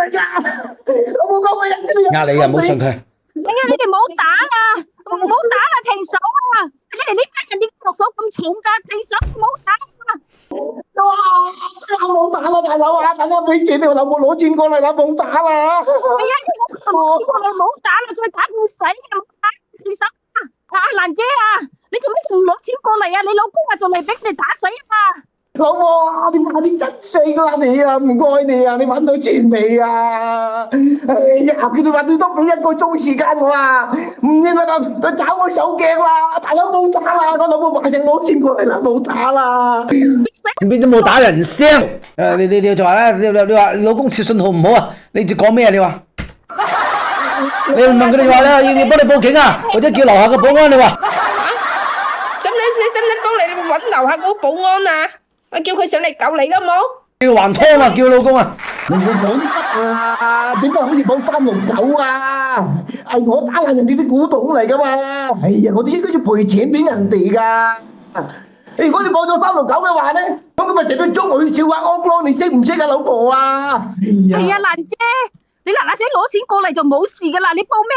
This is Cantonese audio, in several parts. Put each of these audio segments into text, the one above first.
我冇講俾人知。呃你嘅，唔好信佢。哎呀，你哋冇打啦，唔好打啦，停手啊！你哋呢班人點落手咁重㗎？停手，唔好打啊！哇！我冇打啦，大佬啊！大家俾錢，你老母攞錢過嚟啦，冇打啦！哎呀，我知道你冇打啦，再打會死嘅，冇打，停手啊！阿蘭姐啊，你做咩仲攞錢過嚟啊？你老公啊，仲未俾佢哋打死啊！老母啊，你快啲真死啦你啊！唔該你啊，你揾到錢未啊？哎呀，佢哋話你都俾1個鐘時間我啊，唔應該就找我手鏡啦！大佬冇打啦，我老母馬上攞錢過嚟啦，冇打啦！邊都冇打人聲。你就話咧，你話你老公設信號唔好啊？你就講咩啊？你話？你問佢哋話咧，要唔要幫你報警啊？或者叫樓下嘅保安？你話？使唔使幫你揾樓下嗰個保安啊？我叫佢上嚟救你啦，冇？叫還拖啊！叫老公啊！你講乜啊？點解好似報369啊？係我打爛人哋啲古董嚟噶嘛？哎呀，我哋應該要賠錢俾人哋噶。如果你報咗369嘅話咧，咁咪成日捉我去照下安咯？你識唔識啊，老婆啊？係啊，蘭姐，你嗱聲攞錢過嚟就冇事噶啦。你報咩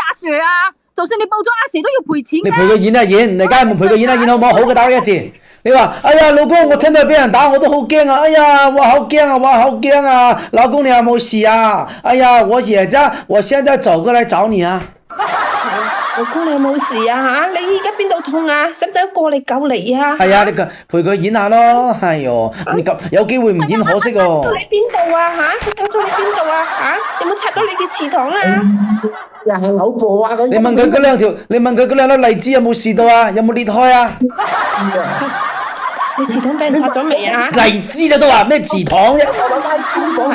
阿 Sir 啊？就算你報咗阿 Sir 都要賠錢㗎。你陪佢演啊演，你梗係冇陪佢演啊演好唔好？好嘅打佢1字。你話，哎呀，老公，我聽到俾人打，我都好驚啊！哎呀，我好驚啊，我好驚啊！老公，你有冇事啊？哎呀，我現在走過來找你啊！老公，你有冇事啊？嚇，你依家邊度痛啊？使唔使過嚟救你啊？係啊，你陪佢演下咯。係喎，你咁有機會唔演可惜喎。你邊度啊？嚇，佢打咗你邊度啊？嚇，有冇拆咗你嘅祠堂啊？又係老婆啊！你問佢嗰兩粒荔枝有冇試到啊？有冇裂開啊？你祠堂俾人拆咗未啊？荔枝啦都話咩祠堂啫？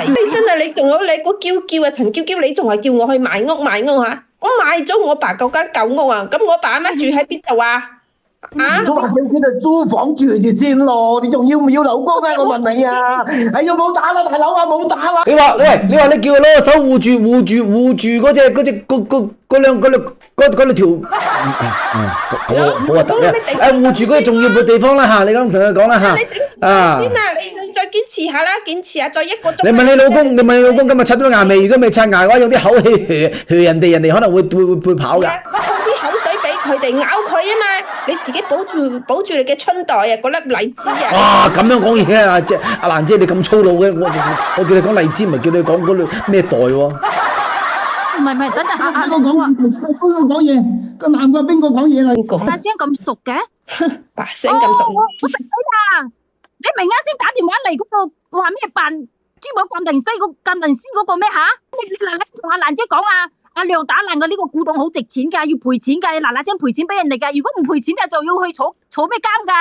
你真係你仲有你個嬌啊，陳嬌，你仲係叫我去買屋嚇？我賣咗我爸嗰間舊屋啊，咁我爸阿媽住喺邊度啊？啊！都話叫佢哋租房住住先咯，你仲要唔要老公啊？我問你啊！哎呀，冇打啦，大佬啊，冇打啦！你話你叫佢攞個手護住嗰兩條，好核突嘅，護住嗰個重要嘅地方啦嚇，你咁同佢講啦嚇。先啊，你再堅持下啦，再1個鐘。你問你老公今日刷咗牙未？如果未刷牙嘅話，用啲口氣噓人哋可能會跑㗎。啲口水俾佢哋咬佢啊嘛！你自己保住你嘅春袋啊，嗰粒荔枝啊！哇，咁樣講嘢啊，阿蘭姐你咁粗魯嘅，我叫你講荔枝，唔係叫你講嗰類咩袋喎？唔係，等陣下邊個講嘢？個男嘅邊個講嘢啦？把聲咁熟嘅？把聲咁熟。我識你啊！你明啱先打電話嚟嗰個話咩辦珠寶鑑定師嗰個咩嚇？你嗱嗱聲同阿蘭姐講啊！阿亮打爛嘅呢個古董好值錢㗎，要賠錢㗎，你嗱嗱聲賠錢俾人哋㗎。如果唔賠錢嘅就要去坐咩監㗎。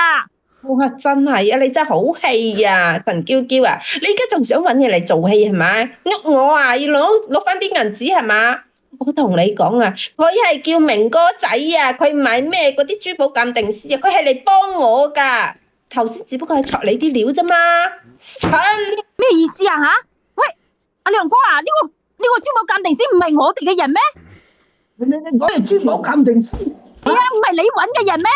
哇！真係啊，你真係好氣啊，陳嬌啊！你而家仲想揾嘢嚟做戲係咪？呃我啊，要攞翻啲銀紙係嘛？我同你講啊，佢係叫明哥仔啊，佢唔係咩嗰啲珠寶鑑定師啊，佢係嚟幫我㗎。頭先只不過係戳你啲料啫嘛。咩意思啊嚇？喂，阿亮哥啊，呢個珠寶鑑定師唔係我哋嘅人咩？你講係珠寶鑑定師？係啊，唔係你揾嘅人咩？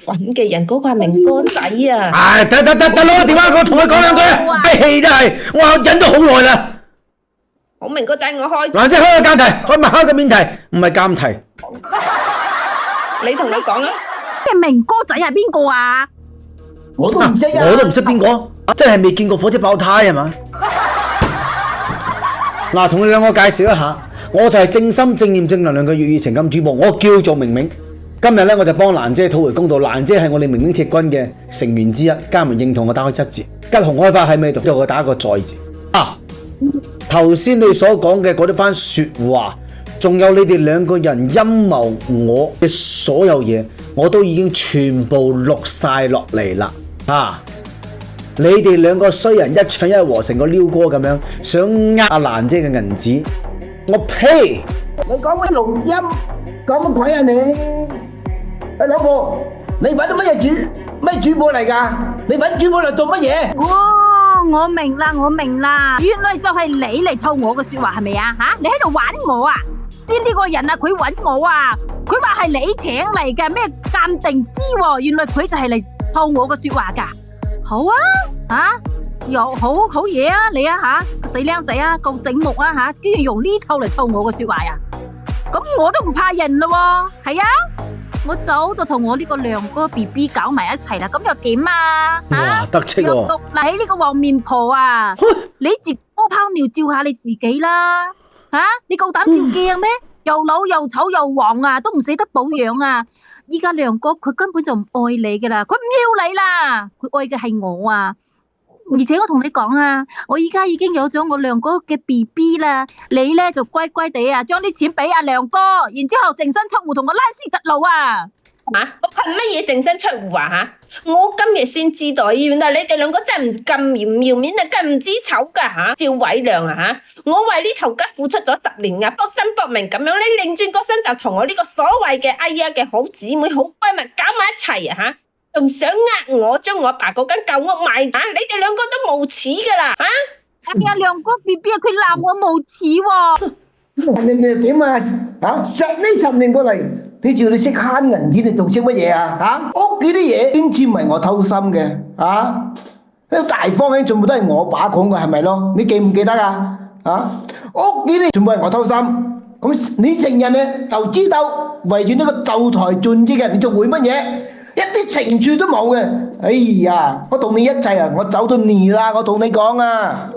揾嘅人嗰個係明哥仔啊！唉，得攞個電話，我同佢講兩句，唉氣真係，我忍咗好耐啦。好，明哥仔，我開。嗱，即係開個監題，開個免題，唔係監題。你同佢講啦。咩明哥仔係邊個啊？我都唔識啊！我都唔識邊個，真係未見過火車爆胎係嘛？嗱，同你兩個介紹一下，我就係正心正義正能量嘅粵語情感主播，我叫做明明。今日咧我就幫蘭姐討回公道，蘭姐係我哋明明鐵軍嘅成員之一，加埋認同我打開1字，吉紅開花喺尾度，之後我打個再字。頭先你所講嘅嗰啲番說話，仲有你哋兩個人陰謀我嘅所有嘢，我都已經全部錄晒落嚟啦。你哋兩個衰人一唱一和，成個撩哥咁樣，想呃阿蘭姐嘅銀紙，我呸！你講咩錄音？講乜鬼啊你？老婆，你揾到咩主播嚟㗎？你揾主播嚟做乜嘢？哦，我明啦，原來就係你嚟偷我嘅說話係咪啊？吓，你喺度玩我啊？知呢個人啊，佢揾我啊，佢話係你請嚟嘅咩鑑定師喎，原來佢就係嚟偷我嘅說話㗎。好啊，又好嘢啊！你啊吓，個死靚仔啊，夠醒目啊吓，居然用呢套嚟套我嘅說話呀！咁我都唔怕人咯喎，係啊，我早就同我呢個亮哥 BB 搞埋一齊啦，咁又點啊？哇，得戚喎！嗱，呢個黃面婆啊，你自波泡尿照下你自己啦，吓，你夠膽照鏡咩？又老又醜又黃啊，都唔捨得保養啊！依家亮哥佢根本就唔愛你噶啦，佢唔要你啦，佢愛嘅係我啊！而且我同你講啊，我依家已經有咗我亮哥嘅 BB 啦，你咧就乖乖地啊，將啲錢俾阿亮哥，然之後淨身出戶同我拉絲特路啊！吓，我憑乜嘢淨身出戶啊吓？我今日先知道，原來你哋兩個真係唔咁唔要面啊，咁唔知醜噶吓！趙偉亮啊吓，我為呢頭家付出咗10年啊，搏心搏命咁樣，你擰轉個身就同我呢個所謂嘅哎呀嘅好姊妹、好閨蜜搞埋一齊啊吓！仲想我將我阿爸嗰間舊屋賣啊！你哋兩個都無恥噶啦吓！哎呀，亮哥 BB 啊，佢鬧我無恥喎！你點啊？嚇，呢10年過嚟，你知道你識慳銀紙，你仲識乜嘢啊？嚇，屋企啲嘢邊次唔係我偷心嘅？嚇，啲大方向全部都係我把控嘅，係咪咯？你記唔記得啊？嚇，屋企啲全部係我偷心，咁你成日咧就知道為住呢個就台盡職嘅，你仲會乜嘢？一啲情趣都冇嘅。哎呀，我同你一齊啊，我走到你啦，我同你講啊！